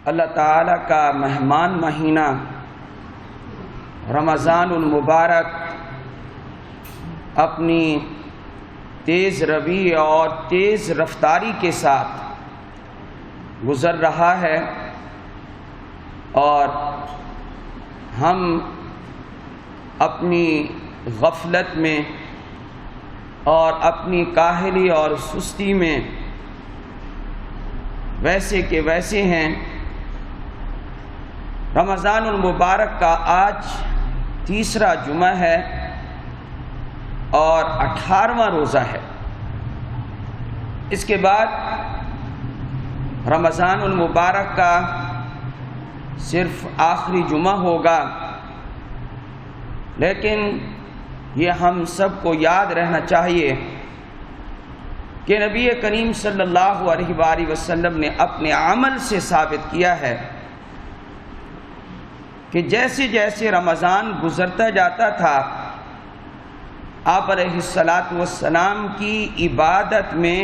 اللہ تعالیٰ کا مہمان مہینہ رمضان المبارک اپنی تیز روی اور تیز رفتاری کے ساتھ گزر رہا ہے، اور ہم اپنی غفلت میں اور اپنی کاہلی اور سستی میں ویسے کہ ویسے ہیں۔ رمضان المبارک کا آج تیسرا جمعہ ہے اور 18واں روزہ ہے۔ اس کے بعد رمضان المبارک کا صرف آخری جمعہ ہوگا، لیکن یہ ہم سب کو یاد رہنا چاہیے کہ نبی کریم صلی اللہ علیہ وآلہ وسلم نے اپنے عمل سے ثابت کیا ہے کہ جیسے جیسے رمضان گزرتا جاتا تھا، آپ علیہ السلام کی عبادت میں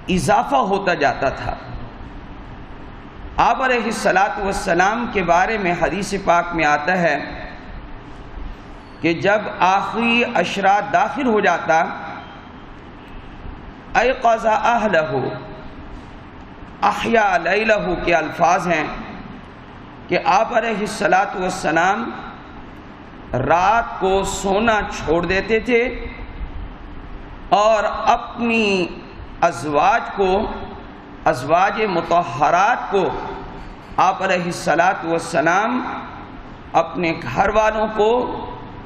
اضافہ ہوتا جاتا تھا۔ آپ علیہ السلام کے بارے میں حدیث پاک میں آتا ہے کہ جب آخری عشرہ داخل ہو جاتا، ایقظ اہلہ احیا لیلہ کے الفاظ ہیں کہ آپ علیہ السلام رات کو سونا چھوڑ دیتے تھے اور اپنی ازواج مطہرات کو آپ علیہ السلام اپنے گھر والوں کو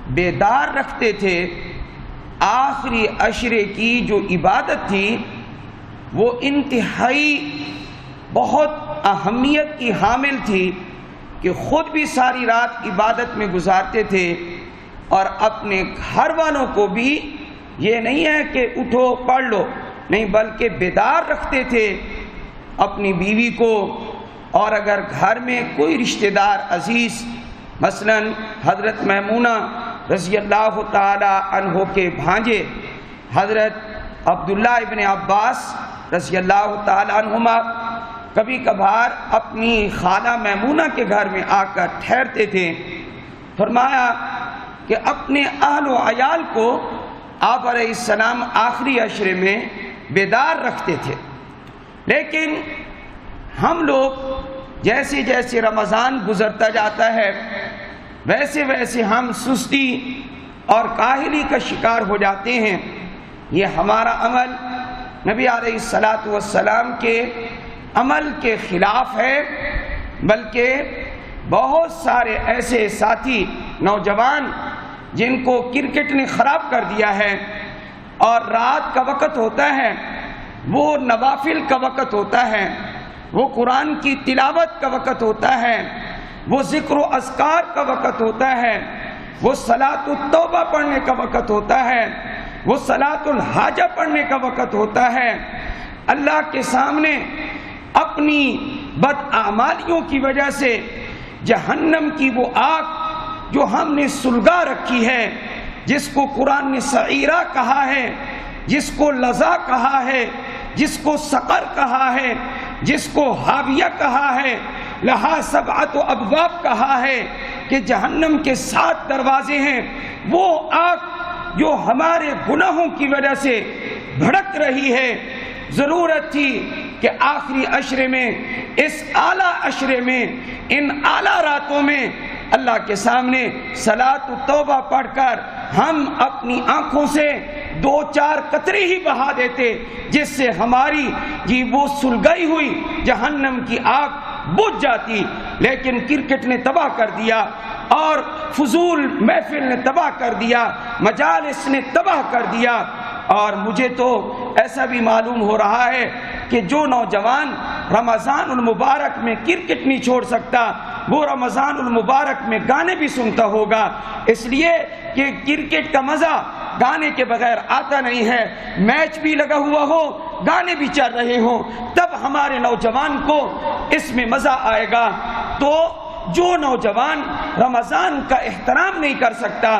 بیدار رکھتے تھے۔ آخری عشرے کی جو عبادت تھی وہ انتہائی بہت اہمیت کی حامل تھی کہ خود بھی ساری رات عبادت میں گزارتے تھے اور اپنے گھر والوں کو بھی، یہ نہیں ہے کہ اٹھو پڑھ لو، نہیں، بلکہ بیدار رکھتے تھے اپنی بیوی کو۔ اور اگر گھر میں کوئی رشتہ دار عزیز، مثلا حضرت میمونہ رضی اللہ تعالی عنہ کے بھانجے حضرت عبداللہ ابن عباس رضی اللہ تعالی عنہما کبھی کبھار اپنی خالہ میمونہ کے گھر میں آ کر ٹھہرتے تھے، فرمایا کہ اپنے اہل و عیال کو آپ علیہ السلام آخری عشرے میں بیدار رکھتے تھے۔ لیکن ہم لوگ جیسے جیسے رمضان گزرتا جاتا ہے ویسے ویسے ہم سستی اور کاہلی کا شکار ہو جاتے ہیں۔ یہ ہمارا عمل نبی علیہ السلام کے عمل کے خلاف ہے، بلکہ بہت سارے ایسے ساتھی نوجوان جن کو کرکٹ نے خراب کر دیا ہے، اور رات کا وقت ہوتا ہے، وہ نوافل کا وقت ہوتا ہے، وہ قرآن کی تلاوت کا وقت ہوتا ہے، وہ ذکر و اذکار کا وقت ہوتا ہے، وہ صلاۃ التوبہ پڑھنے کا وقت ہوتا ہے، وہ صلاۃ الحاجہ پڑھنے کا وقت ہوتا ہے۔ اللہ کے سامنے اپنی بداعمالیوں کی وجہ سے جہنم کی وہ آگ جو ہم نے سلگا رکھی ہے، جس کو قرآن نے سعیرہ کہا ہے، جس کو لظا کہا ہے، جس کو سقر کہا ہے، جس کو حاویہ کہا ہے، لہا سبعۃ ابواب کہا ہے کہ جہنم کے 7 دروازے ہیں۔ وہ آگ جو ہمارے گناہوں کی وجہ سے بھڑک رہی ہے، ضرورت تھی کہ آخری عشرے میں، اس اعلیٰ عشرے میں، ان اعلیٰ راتوں میں اللہ کے سامنے صلاۃ التوبہ پڑھ کر ہم اپنی آنکھوں سے 2-4 قطرے ہی بہا دیتے، جس سے ہماری وہ سلگائی ہوئی جہنم کی آگ بجھ جاتی۔ لیکن کرکٹ نے تباہ کر دیا، اور فضول محفل نے تباہ کر دیا، مجالس نے تباہ کر دیا۔ اور مجھے تو ایسا بھی معلوم ہو رہا ہے کہ جو نوجوان رمضان المبارک میں کرکٹ نہیں چھوڑ سکتا، وہ رمضان المبارک میں گانے بھی سنتا ہوگا، اس لیے کہ کرکٹ کا مزہ گانے کے بغیر آتا نہیں ہے۔ میچ بھی لگا ہوا ہو، گانے بھی چل رہے ہوں، تب ہمارے نوجوان کو اس میں مزہ آئے گا۔ تو جو نوجوان رمضان کا احترام نہیں کر سکتا،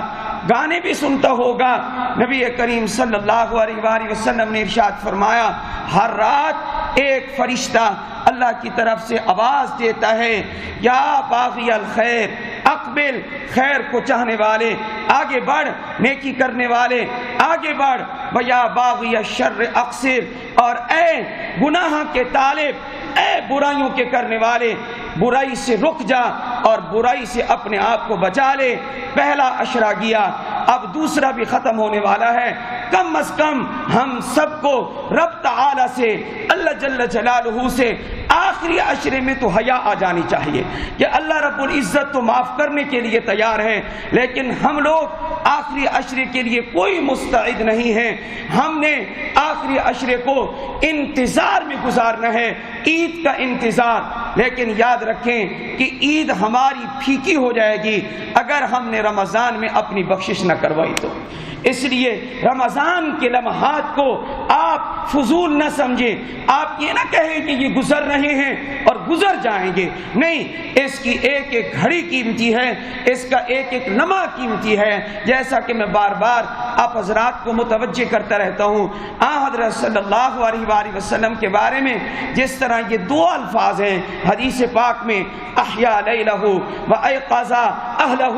گانے بھی سنتا ہوگا، نبی کریم صلی اللہ علیہ وآلہ وسلم نے ارشاد فرمایا ہر رات ایک فرشتہ اللہ کی طرف سے آواز دیتا ہے، یا باغی الخیر اقبل، خیر کو چاہنے والے آگے بڑھ، نیکی کرنے والے آگے بڑھ، ویا باغی الشر اقصر، اور اے گناہ کے طالب، اے برائیوں کے کرنے والے برائی سے رک جا اور برائی سے اپنے آپ کو بچا لے۔ پہلا اشرا گیا، اب دوسرا بھی ختم ہونے والا ہے۔ کم از کم ہم سب کو رب تعالی سے، اللہ جل جلالہ سے آخری اشرے میں تو حیا آ جانی چاہیے کہ اللہ رب العزت تو معاف کرنے کے لیے تیار ہے، لیکن ہم لوگ آخری اشرے کے لیے کوئی مستعد نہیں ہیں۔ ہم نے آخری اشرے کو انتظار میں گزارنا ہے، عید کا انتظار، لیکن یاد رکھیں کہ عید ہماری پھیکی ہو جائے گی اگر ہم نے رمضان میں اپنی بخشش نہ کروائی تو۔ اس لیے رمضان کے لمحات کو آپ فضول نہ سمجھیں، آپ یہ نہ کہیں کہ یہ گزر رہے ہیں اور گزر جائیں گے، نہیں، اس کی ایک ایک گھڑی قیمتی ہے، اس کا ایک ایک لمحہ قیمتی ہے۔ جیسا کہ میں بار بار آپ حضرات کو متوجہ کرتا رہتا ہوں، حضرت صلی اللہ علیہ وآلہ وسلم کے بارے میں جس طرح یہ دو الفاظ ہیں حدیث پاک میں، احیا لیلہ و ایقظ اہلہ،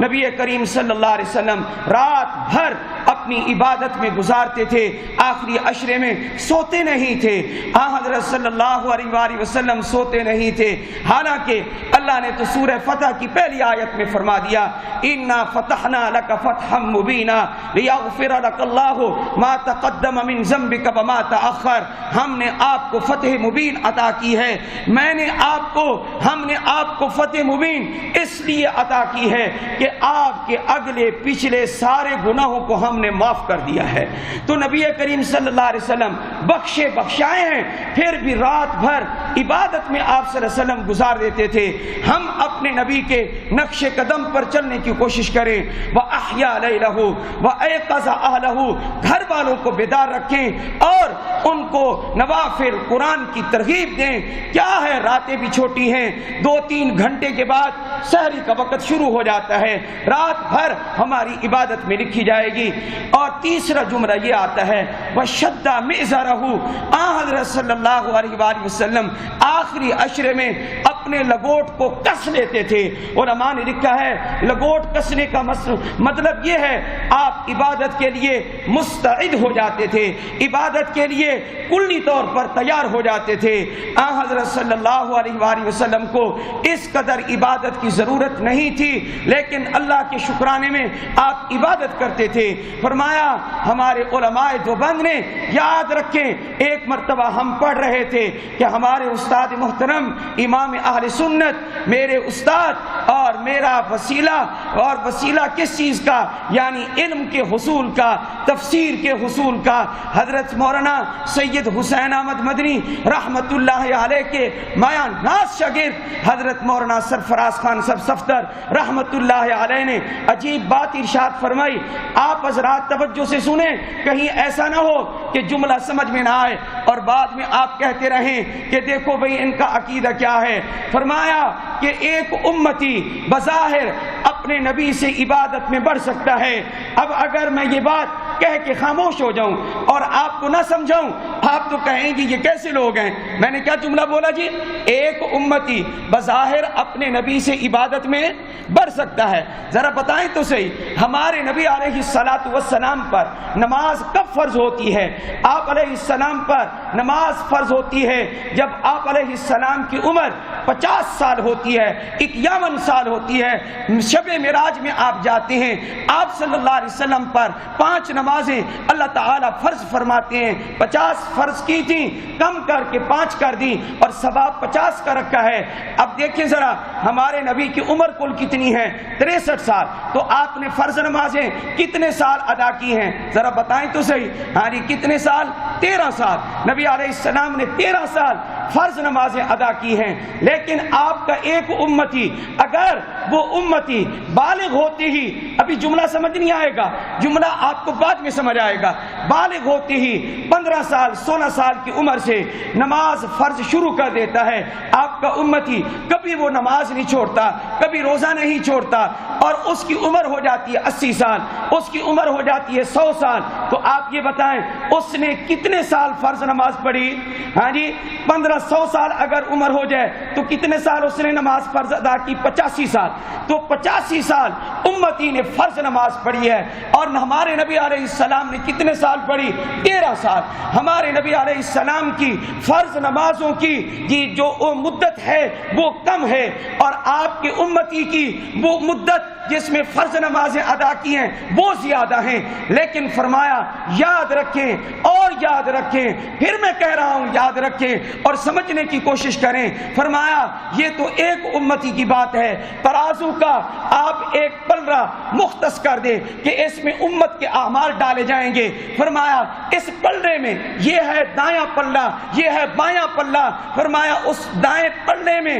نبی کریم صلی اللہ علیہ وسلم رات بھر اپنی عبادت میں گزارتے تھے، آخری عشرے میں سوتے نہیں تھے۔ حضرت صلی اللہ علیہ وآلہ وسلم سوتے نہیں تھے، حالانکہ اللہ نے تو سورہ فتح کی پہلی آیت میں فرما دیا، انا فتحنا لک فتحا مبینا لیغفر لک اللہ ما تقدم من ذنبک وما تأخر، ہم نے آپ کو فتح مبین عطا کی ہے، ہم نے آپ کو فتح مبین اس لیے عطا کی ہے کہ آپ کے اگلے پچھلے سارے گناہوں کو ہم نے معاف کر دیا ہے۔ تو نبی کریم صلی اللہ علیہ وسلم بخشے بخشائے ہیں، پھر بھی رات بھر عبادت میں آپ صلی اللہ علیہ وسلم گزار دیتے تھے۔ ہم اپنے نبی کے نقش قدم پر چلنے کی کوشش کریں، وَأَحْيَا لَيْلَهُ وَأَيْقَظَ أَهْلَهُ، گھر والوں کو بیدار رکھیں اور ان کو نوافل قرآن کی ترغیب دیں۔ کیا ہے، راتیں بھی چھوٹی ہیں، 2-3 گھنٹے کے بعد سحری کا وقت شروع ہو جاتا ہے، رات بھر ہماری عبادت میں لکھی جائے گی۔ اور تیسرا جملہ یہ آتا ہے، وَشَدَّ مِئْزَرَهُ، حضرت صلی اللہ علیہ وآلہ وسلم آخری عشرے میں اپنے لگوٹ کو کس لیتے تھے۔ علماء نے لکھا ہے لگوٹ کسنے کا مطلب یہ ہے آپ عبادت کے لیے مستعد ہو جاتے تھے، عبادت کے لیے کلی طور پر تیار ہو جاتے تھے۔ حضرت صلی اللہ علیہ وآلہ وسلم کو اس قدر عبادت کی ضرورت نہیں تھی، لیکن اللہ کے شکرانے میں آپ عبادت کرتے تھے۔ فرمایا ہمارے علماء دیوبند نے، یاد رکھیں، ایک مرتبہ ہم پڑھ رہے تھے کہ ہمارے استاد محترم امام اہل سنت، میرے استاد اور میرا وسیلہ، اور وسیلہ کس چیز کا؟ یعنی علم کے حصول کا، تفسیر کے حصول کا، حضرت مولانا سید حسین احمد مدنی رحمت اللہ علیہ کے مایہ ناز شاگرد حضرت مولانا سرفراز خان صفدر رحمت اللہ علیہ نے عجیب بات ارشاد فرمائی۔ آپ حضرات توجہ سے سنیں، کہیں ایسا نہ ہو کہ جملہ سمجھ میں نہ آئے اور بعد میں آپ کہتے رہیں کہ دیکھو بھئی ان کا عقیدہ کیا ہے۔ فرمایا کہ ایک امتی بظاہر اپنے نبی سے عبادت میں بڑھ سکتا ہے۔ اب اگر میں یہ بات کہہ کے خاموش ہو جاؤں اور آپ کو نہ سمجھاؤں، آپ تو کہیں گے یہ کیسے لوگ ہیں۔ میں نے کیا جملہ بولا جی؟ ایک امتی بظاہر اپنے نبی سے عبادت میں بڑھ سکتا ہے۔ ذرا بتائیں تو صحیح، ہمارے نبی علیہ الصلاۃ والسلام پر نماز کب فرض ہوتی ہے؟ آپ علیہ السلام پر نماز فرض ہوتی ہے جب آپ علیہ السلام کی عمر 50 سال ہوتی ہے، 51 سال ہوتی ہے۔ شب معراج میں آپ جاتے ہیں، آپ صلی اللہ علیہ وسلم پر 5 نمازیں اللہ تعالیٰ فرض فرماتے ہیں۔ 50 فرض کی تھیں، کم کر کے 5 کر دی اور ثواب 50 کا رکھا ہے۔ اب دیکھیں ذرا ہمارے نبی کی عمر کل کتنی ہے؟ 63 سال۔ تو آپ نے فرض نمازیں کتنے سال ادا کی ہیں؟ ذرا بتائیں تو صحیح۔ ہاں جی، کتنے سال؟ 13 سال۔ نبی علیہ السلام نے 13 سال فرض نمازیں ادا کی ہیں، لیکن آپ کا ایک امتی، اگر وہ امتی بالغ ہوتی ہی، ابھی جملہ سمجھ نہیں آئے گا، جملہ آپ کو بعد میں سمجھ آئے گا، بالغ ہوتے ہی 15 سال 16 سال کی عمر سے نماز فرض شروع کر دیتا ہے، آپ کا امتی کبھی وہ نماز نہیں چھوڑتا، کبھی روزہ نہیں چھوڑتا، اور اس کی عمر ہو جاتی ہے 80 سال، اس کی عمر ہو جاتی ہے 100 سال، تو آپ یہ بتائیں اس نے کتنے سال فرض نماز پڑھی؟ ہاں جی 1500 سال اگر عمر ہو جائے تو کتنے سال اس نے نماز فرض ادا کی؟ 85 سال۔ تو 85 سال امتی نے فرض نماز پڑھی ہے، اور ہمارے نبی علیہ السلام نے کتنے سال پڑھی؟ 13 سال۔ ہمارے نبی علیہ السلام کی فرض نمازوں کی جو مدت ہے وہ کم ہے، اور آپ کے امتی کی وہ مدت جس میں فرض نمازیں ادا کی ہیں وہ زیادہ ہیں، لیکن فرمایا یاد رکھیں اور یاد رکھیں، پھر میں کہہ رہا ہوں یاد رکھیں اور سمجھنے کی کوشش کریں۔ فرمایا یہ تو ایک امتی کی بات ہے، ترازو کا آپ ایک پلڑا مختص کر دیں کہ اس میں امت کے اعمال ڈالے جائیں گے۔ فرمایا اس پلڑے میں یہ ہے دایاں پلڑا، یہ ہے بایاں پلڑا، فرمایا اس دائیں پلڑے میں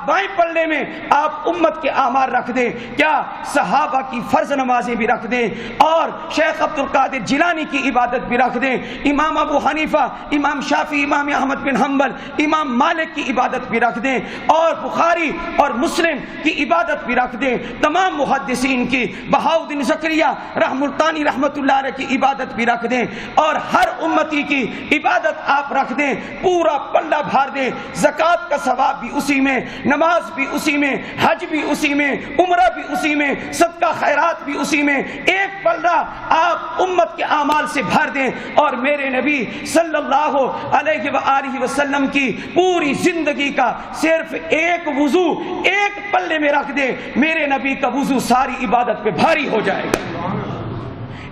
بائیں پلڑے میں آپ امت کے اعمال رکھ دیں، کیا صحابہ کی فرض نمازیں بھی رکھ دیں، اور شیخ عبد القادر جیلانی کی عبادت بھی رکھ دیں، امام ابو حنیفہ، امام شافعی، امام احمد بن حنبل، امام مالک کی عبادت بھی رکھ دیں، اور بخاری اور مسلم کی عبادت بھی رکھ دیں، تمام محدثین کی، بہاؤالدین زکریہ رحمتانی رحمت اللہ علیہ کی عبادت بھی رکھ دیں، اور ہر امتی کی عبادت آپ رکھ دیں، پورا پلڑا بھار دیں، زکوٰۃ کا ثواب بھی اسی میں، نماز بھی اسی میں، حج بھی اسی میں، عمرہ بھی اسی میں، صدقہ خیرات بھی اسی میں، ایک پلڑا آپ امت کے اعمال سے بھر دیں، اور میرے نبی صلی اللہ علیہ وآلہ وسلم کی پوری زندگی کا صرف ایک وضو ایک پلڑے میں رکھ دیں، میرے نبی کا وضو ساری عبادت پہ بھاری ہو جائے گا،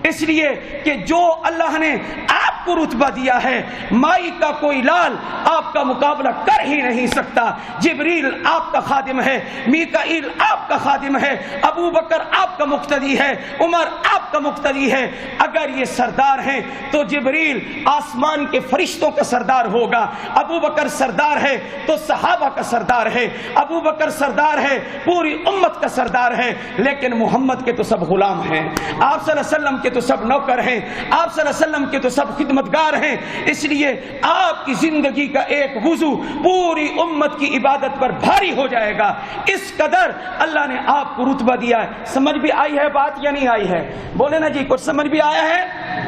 اس لیے کہ جو اللہ نے آپ کو رتبہ دیا ہے، مائی کا کوئی لال آپ کا مقابلہ کر ہی نہیں سکتا۔ جبریل آپ کا خادم ہے، میکائیل آپ کا خادم ہے، ابو بکر آپ کا مقتدی ہے، عمر آپ کا مقتدی ہے۔ اگر یہ سردار ہیں تو جبریل آسمان کے فرشتوں کا سردار ہوگا، ابو بکر سردار ہے تو صحابہ کا سردار ہے، ابو بکر سردار ہے پوری امت کا سردار ہے، لیکن محمد کے تو سب غلام ہیں، آپ صلی اللہ علیہ وسلم کے تو سب نوکر ہیں، آپ صلی اللہ علیہ وسلم کے تو سب خدمتگار ہیں، اس لیے آپ کی زندگی کا ایک وضو پوری امت کی عبادت پر بھاری ہو جائے گا، اس قدر اللہ نے آپ کو رتبہ دیا ہے۔ سمجھ بھی آئی ہے بات یا نہیں آئی ہے؟ بولے نا جی، کچھ سمجھ بھی آیا ہے؟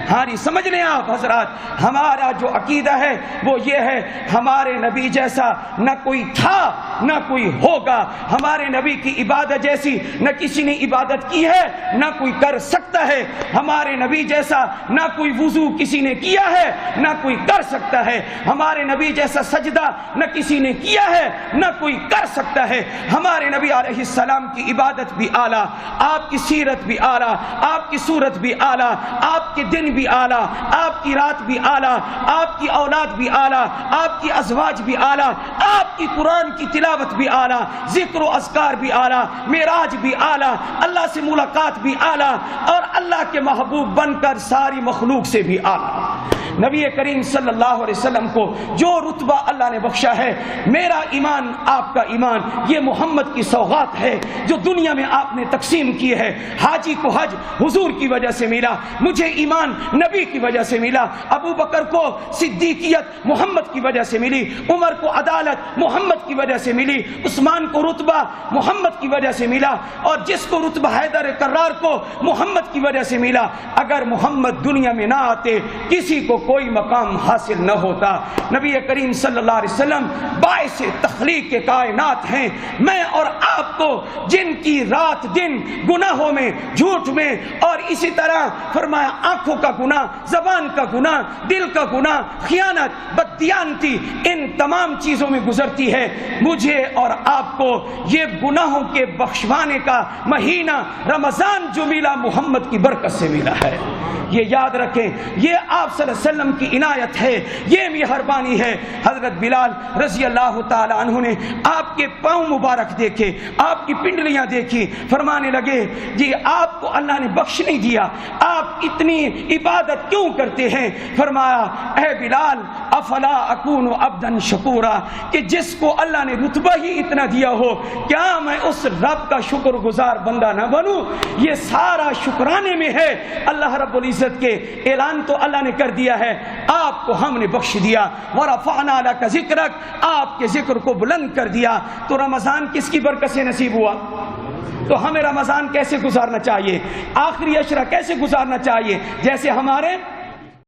ہاں جی، سمجھ لیں آپ حضرات، ہمارا جو عقیدہ ہے وہ یہ ہے، ہمارے نبی جیسا نہ کوئی تھا نہ کوئی ہوگا، ہمارے نبی کی عبادت جیسی نہ کسی نے عبادت کی ہے نہ کوئی کر سکتا ہے، ہمارے نبی جیسا نہ کوئی وضو کسی نے کیا ہے نہ کوئی کر سکتا ہے، ہمارے نبی جیسا سجدہ نہ کسی نے کیا ہے نہ کوئی کر سکتا ہے، ہمارے نبی علیہ السلام کی عبادت بھی اعلیٰ، آپ کی سیرت بھی اعلیٰ، آپ کی صورت بھی اعلیٰ، آپ کے دن بھی اعلیٰ، آپ کی رات بھی اعلیٰ، آپ کی اولاد بھی اعلیٰ، آپ کی ازواج بھی اعلیٰ، آپ کی قرآن کی تلاوت بھی اعلیٰ، ذکر و اذکار بھی اعلیٰ، معراج بھی اعلیٰ، اللہ سے ملاقات بھی اعلیٰ، اور اللہ کے محبوب بن کر ساری مخلوق سے بھی اعلیٰ۔ نبی کریم صلی اللہ علیہ وسلم کو جو رتبہ اللہ نے بخشا ہے، میرا ایمان آپ کا ایمان یہ محمد کی سوغات ہے جو دنیا میں آپ نے تقسیم کی ہے۔ حاجی کو حج حضور کی وجہ سے ملا، مجھے ایمان نبی کی وجہ سے ملا، ابو بکر کو صدیقیت محمد کی وجہ سے ملی، عمر کو عدالت محمد کی وجہ سے ملی، عثمان کو رتبہ محمد کی وجہ سے ملا، اور جس کو رتبہ حیدر کرار کو محمد کی وجہ سے ملا۔ اگر محمد دنیا میں نہ آتے کسی کو کوئی مقام حاصل نہ ہوتا۔ نبی کریم صلی اللہ علیہ وسلم باعث تخلیق کے کائنات ہیں۔ میں اور آپ کو جن کی رات دن گناہوں میں، جھوٹ میں، اور اسی طرح فرمایا آنکھوں کا گناہ، زبان کا گناہ، دل کا گناہ، خیانت، بددیانتی، ان تمام چیزوں میں گزرتی ہے، مجھے اور آپ کو یہ گناہوں کے بخشوانے کا مہینہ رمضان جو ملا محمد کی برکت سے ملا ہے۔ یہ یاد رکھیں، یہ آپ صلی اللہ علیہ وسلم وسلم کی عنایت ہے، یہ مہربانی ہے۔ حضرت بلال رضی اللہ تعالی عنہ نے آپ کے پاؤں مبارک دیکھے، آپ کی پنڈلیاں دیکھی، فرمانے لگے جی آپ کو اللہ نے بخش نہیں دیا، آپ اتنی عبادت کیوں کرتے ہیں؟ فرمایا اے بلال افلا اکون عبدا شکورا، کہ جس کو اللہ نے رتبہ ہی اتنا دیا ہو کیا میں اس رب کا شکر گزار بندہ نہ بنوں؟ یہ سارا شکرانے میں ہے۔ اللہ رب العزت کے اعلان تو اللہ نے کر دیا ہے، آپ کو ہم نے بخش دیا، ورفعنا لک ذکرک، آپ کے ذکر کو بلند کر دیا۔ تو رمضان کس کی برکت سے نصیب ہوا؟ تو ہمیں رمضان کیسے گزارنا چاہیے، آخری عشرہ کیسے گزارنا چاہیے؟ جیسے ہمارے